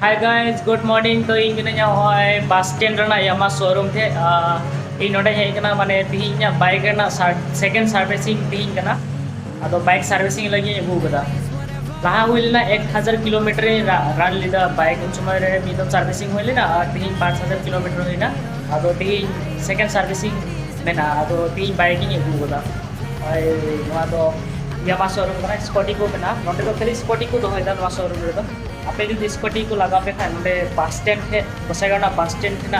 Hi guys good morning तो इन मिना होय bus stand रना यामा showroom थे इन नोडे हे कना माने तिहिñ बाइक रना सेकंड सर्विसिंग तिहिñ कना अदो बाइक सर्विसिंग लगी अगू कदा लहा हुइलना 1000 किलोमीटर रन लिदा बाइक उन समय रे मिदो सर्विसिंग हुइलना तिहिñ 5000 किलोमीटर हुइना अदो तिहिñ सेकंड सर्विसिंग मेना अदो तिहिñ बाइक इन अगू कदा ay नोआ दो यामा शोरूम कना स्कॉटी को मेना नोडे तो खाली स्कॉटी को दोहयदा नोआ शोरूम रे दो आपे जो स्कॉटी को लगा पे खान नोडे बस स्टैंड थे बसाइगाना बस स्टैंड थे ना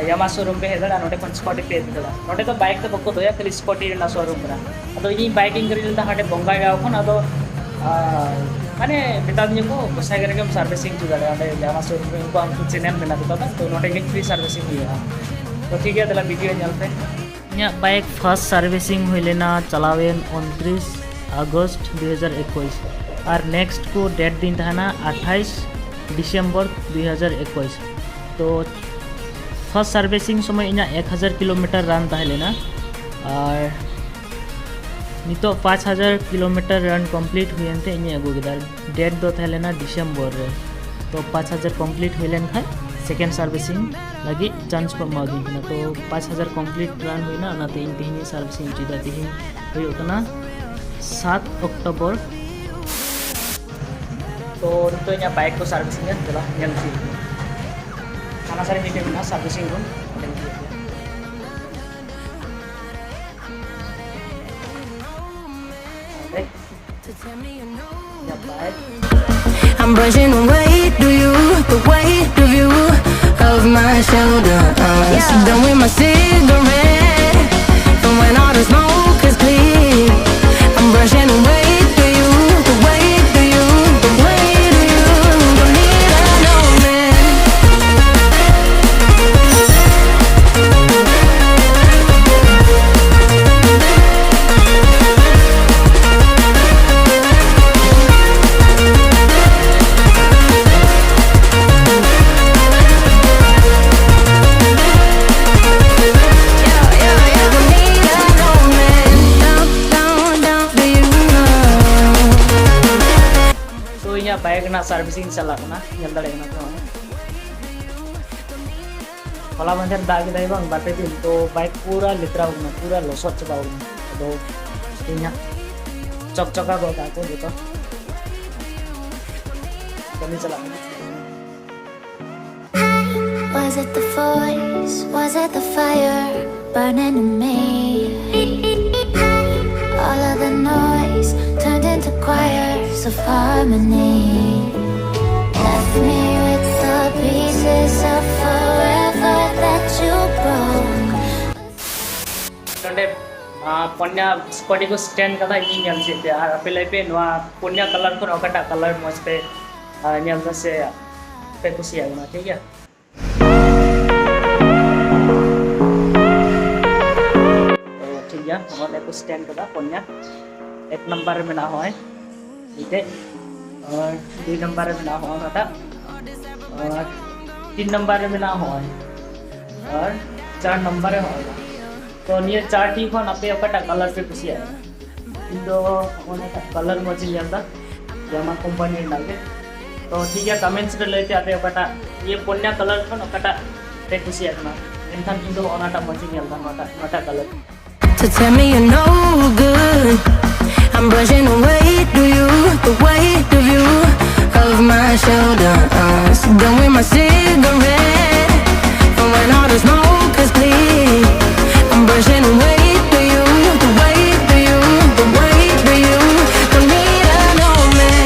यामा शोरूम पे हेदा नोडे खन स्कॉटी पे हेदा नोडे तो बाइक तो बको दोया खाली स्कॉटी ना शोरूम करा अदो इ बाइकिंग करी लदा हाटे बंगाई गाव खन अदो माने बेतादनी को बसाइगारे के सर्विसिंग जुगाड़े अदे यामा शोरूम पे को हमको चैनल में ना तो नोडे के फ्री सर्विसिंग हुआ तो ठीक है दला वीडियो चलते इन्या बाइक फर्स्ट सर्विसिंग हुई लेना चलावेन 29 अगस्त 2021 और नेक्स्ट को डेट दिन था 28 दिसंबर 2021 तो फर्स्ट सर्विसिंग समय इन 1000 किलोमीटर रन तहलेना और नितो 5000 किलोमीटर रन कंप्लीट हुए इन अगू डेट दो तहलेना दिसंबर रे तो 5000 कंप्लीट हुई लेन खाय सेकेंड सर्विसिंग लगी चांस को मागिना तो 5000 कंप्लीट रन हुईना नाते इन तिहिñ सर्विसिंग चिदा तिहिñ हुयना 7 अक्टूबर तो नितो इन बाइक को सर्विसिंग चला जल्दी खाना सारे मीटे में servicing room I'm brushing away, do you, the weight of you, of my shoulders. Done with my cigarette, from when all the smoke is clear. I'm brushing away, do you, the weight of you, the weight of you. Don't need another man. Bike ना servicing चलाना जल दाड़ेना तो होला मंदिर दाग दाई बांग बाटे दिन तो बाइक पूरा लितरा होना पूरा लसट चबा होना तो इन्या चकचका गोता को जतो जल्दी चलाना Was it the voice? Was it the fire burning in me? All of the noise turned into choirs of harmony. Left me with the pieces of forever that you broke. कंडे पुण्या स्कॉटी को stand कदा इन जल से यार अपने पे नवा पुण्या कलर को नौकटा कलर मस्त पे नियम से पे खुशी है ना ठीक है ठीक है हमारे को स्टैंड कदा पुण्या एक नंबर में ना होए इते और 2 नंबर में ना हो कदा और 3 नंबर में ना होए और 4 नंबर होगा तो निये 4 टी खन अपे अपटा कलर पे खुशी है इदो ओने का कलर मजी जल्दा जमा कंपनी लागे तो ठीक है कमेंट्स रे लेते अपे अपटा ये पुण्या कलर खन अपटा पे खुशी है ना इनखान इदो ओनाटा मजी जल्दा नोटा colour To tell me you're no good. I'm brushing away, do you, the weight of you, of my shoulders. Done with my cigarette, from when all the smoke is clear. I'm brushing away, do you, the weight of you, the weight of you. Don't need another man.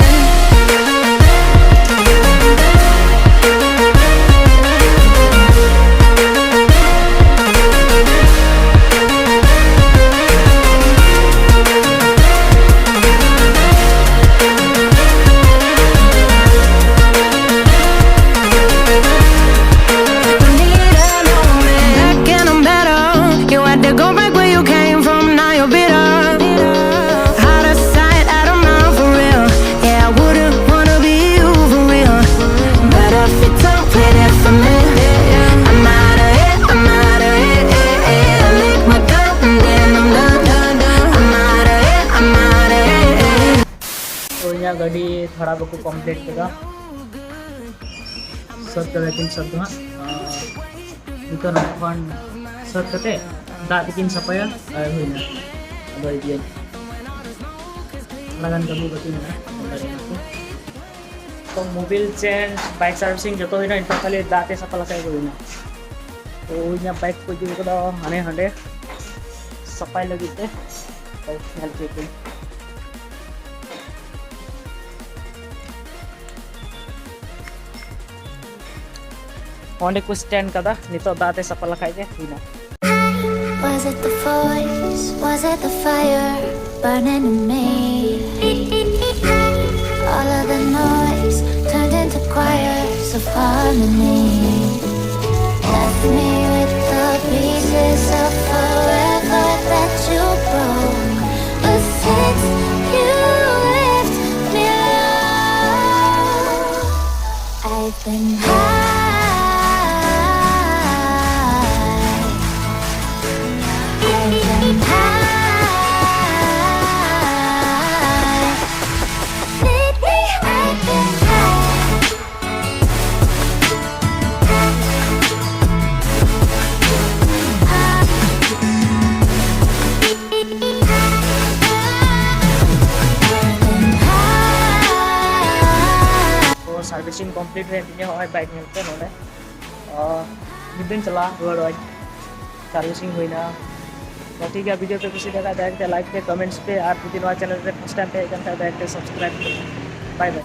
गाड़ी थोड़ा बहुत complete करा shirt कर लेकिन सब हाँ नितो ना कौन सर्ट करते दाँत किन सपाया हुई ना अब ये लगान कमी बती ना तो मोबिल चेंज बाइक सर्विसिंग जो तो ही ना इनको खाली दाँते सपा लगाए हुई ना तो यहाँ बाइक को जो को हने हंडे सफाई लगी थे हेल्प के कुछ स्टैंड कदा नितो दाते सफा लगाए के हुई ना Was it the voice? Was it the fire burning in me? All of the noise turned into choirs of harmony. Left me with the pieces of forever that you broke. But since you left me alone, I've been high. Servicing complete है तीन हमारे bike मिलते हैं नोने दिन चला road servicing हुई ना तो ठीक है वीडियो पे किसी देखा डायरेक्ट लाइक पे कमेंट्स पे आप यदि नया चैनल पे फर्स्ट टाइम पे डायरेक्ट सब्सक्राइब बाय बाय।